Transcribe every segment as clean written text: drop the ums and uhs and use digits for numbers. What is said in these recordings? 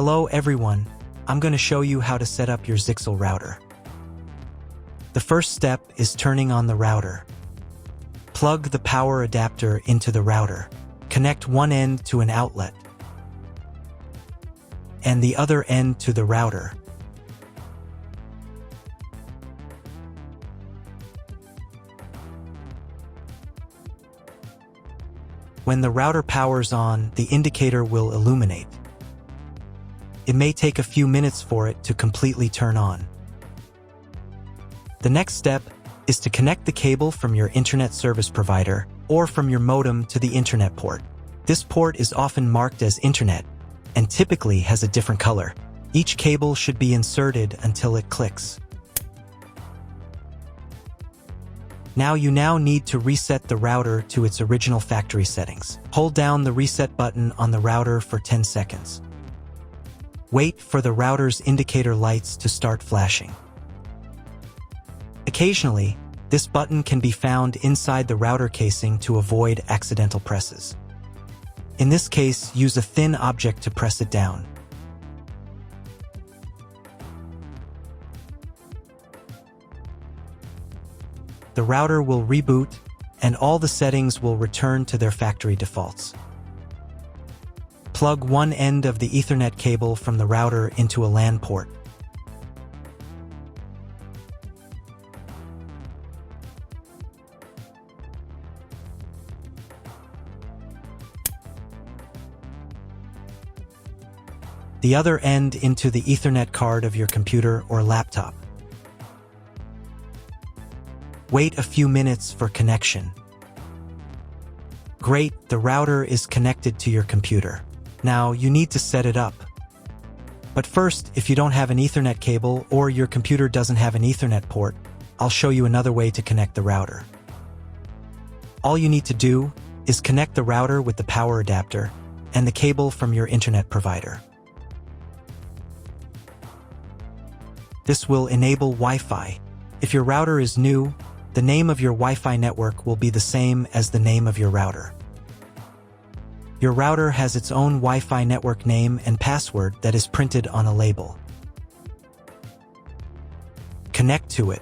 Hello everyone, I'm going to show you how to set up your Zyxel router. The first step is turning on the router. Plug the power adapter into the router. Connect one end to an outlet and the other end to the router. When the router powers on, the indicator will illuminate. It may take a few minutes for it to completely turn on. The next step is to connect the cable from your internet service provider or from your modem to the internet port. This port is often marked as internet and typically has a different color. Each cable should be inserted until it clicks. You now need to reset the router to its original factory settings. Hold down the reset button on the router for 10 seconds. Wait for the router's indicator lights to start flashing. Occasionally, this button can be found inside the router casing to avoid accidental presses. In this case, use a thin object to press it down. The router will reboot, and all the settings will return to their factory defaults. Plug one end of the Ethernet cable from the router into a LAN port. The other end into the Ethernet card of your computer or laptop. Wait a few minutes for connection. Great, the router is connected to your computer. Now you need to set it up. But first, if you don't have an Ethernet cable or your computer doesn't have an Ethernet port, I'll show you another way to connect the router. All you need to do is connect the router with the power adapter and the cable from your internet provider. This will enable Wi-Fi. If your router is new, the name of your Wi-Fi network will be the same as the name of your router. Your router has its own Wi-Fi network name and password that is printed on a label. Connect to it.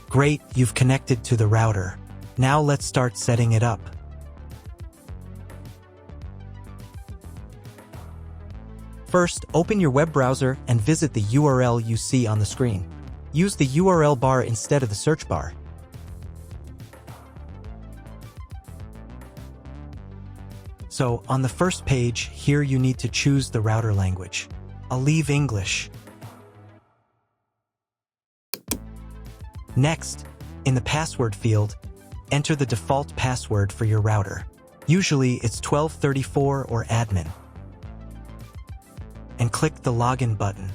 Great, you've connected to the router. Now let's start setting it up. First, open your web browser and visit the URL you see on the screen. Use the URL bar instead of the search bar. So, on the first page, here you need to choose the router language. I'll leave English. Next, in the password field, enter the default password for your router. Usually, it's 1234 or admin. And click the login button.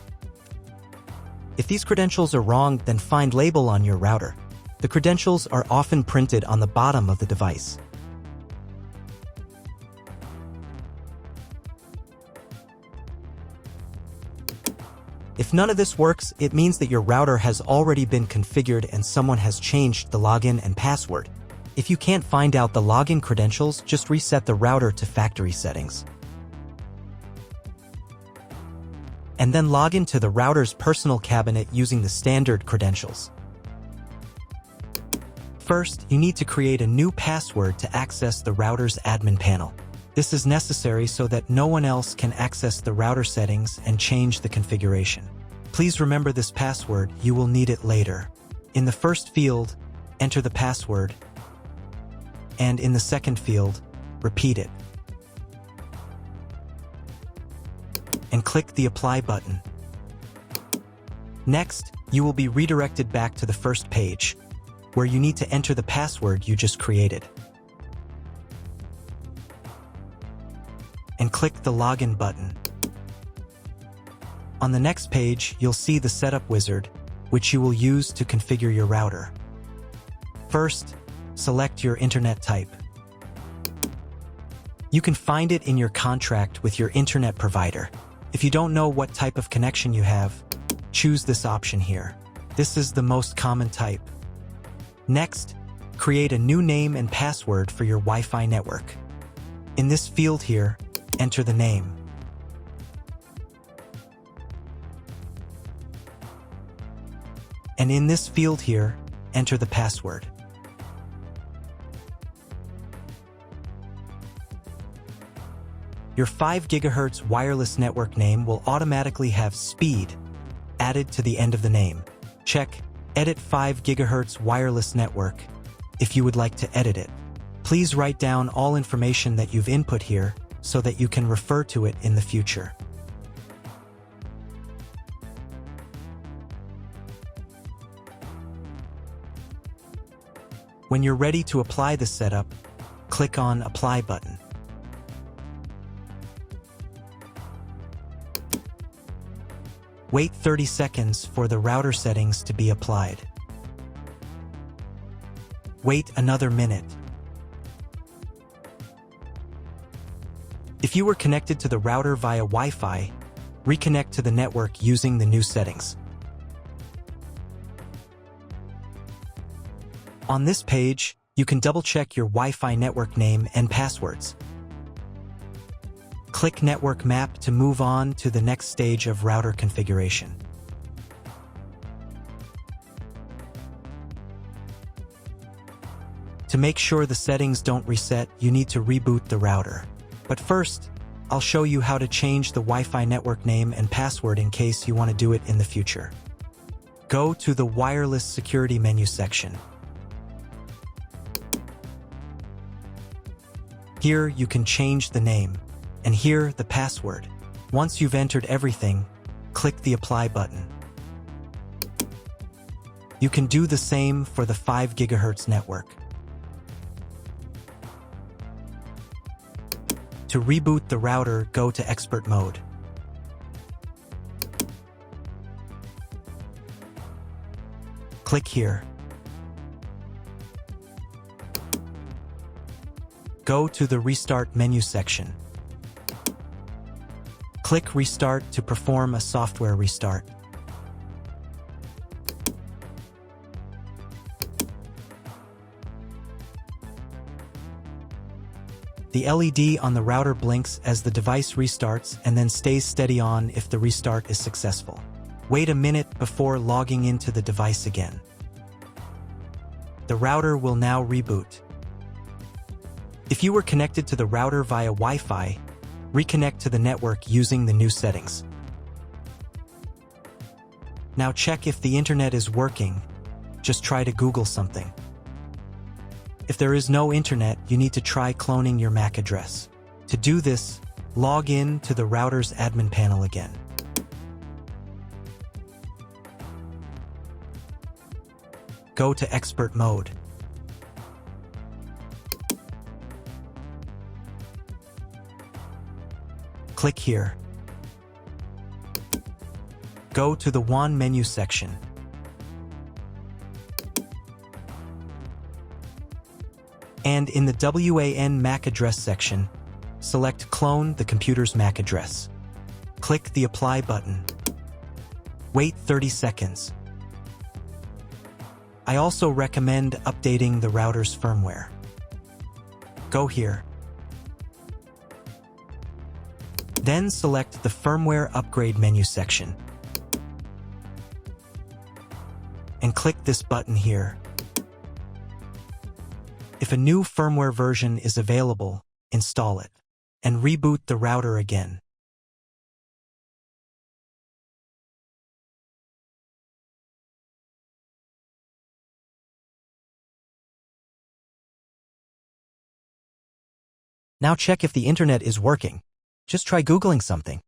If these credentials are wrong, then find label on your router. The credentials are often printed on the bottom of the device. If none of this works, it means that your router has already been configured and someone has changed the login and password. If you can't find out the login credentials, just reset the router to factory settings. And then log into the router's personal cabinet using the standard credentials. First, you need to create a new password to access the router's admin panel. This is necessary so that no one else can access the router settings and change the configuration. Please remember this password, you will need it later. In the first field, enter the password, and in the second field, repeat it. And click the Apply button. Next, you will be redirected back to the first page, where you need to enter the password you just created. And click the Login button. On the next page, you'll see the Setup wizard, which you will use to configure your router. First, select your internet type. You can find it in your contract with your internet provider. If you don't know what type of connection you have, choose this option here. This is the most common type. Next, create a new name and password for your Wi-Fi network. In this field here, enter the name. And in this field here, enter the password. Your 5 GHz wireless network name will automatically have speed added to the end of the name. Check Edit 5 GHz wireless network if you would like to edit it. Please write down all information that you've input here so that you can refer to it in the future. When you're ready to apply the setup, click on Apply button. Wait 30 seconds for the router settings to be applied. Wait another minute. If you were connected to the router via Wi-Fi, reconnect to the network using the new settings. On this page, you can double-check your Wi-Fi network name and passwords. Click Network Map to move on to the next stage of router configuration. To make sure the settings don't reset, you need to reboot the router. But first, I'll show you how to change the Wi-Fi network name and password in case you want to do it in the future. Go to the Wireless Security menu section. Here you can change the name, and here the password. Once you've entered everything, click the Apply button. You can do the same for the 5 GHz network. To reboot the router, go to Expert Mode. Click here. Go to the Restart menu section. Click Restart to perform a software restart. The LED on the router blinks as the device restarts and then stays steady on if the restart is successful. Wait a minute before logging into the device again. The router will now reboot. If you were connected to the router via Wi-Fi, reconnect to the network using the new settings. Now check if the internet is working. Just try to Google something. If there is no internet, you need to try cloning your MAC address. To do this, log in to the router's admin panel again. Go to Expert Mode. Click here. Go to the WAN menu section. And in the WAN MAC address section, select Clone the computer's MAC address. Click the Apply button. Wait 30 seconds. I also recommend updating the router's firmware. Go here. Then select the Firmware Upgrade menu section. And click this button here. If a new firmware version is available, install it, and reboot the router again. Now check if the internet is working. Just try Googling something.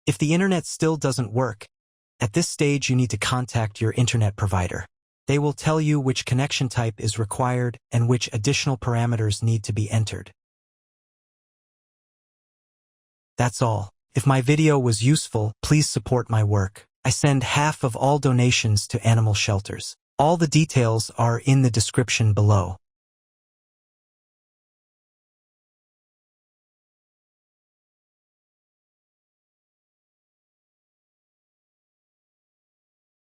If the internet still doesn't work, at this stage you need to contact your internet provider. They will tell you which connection type is required and which additional parameters need to be entered. That's all. If my video was useful, please support my work. I send half of all donations to animal shelters. All the details are in the description below.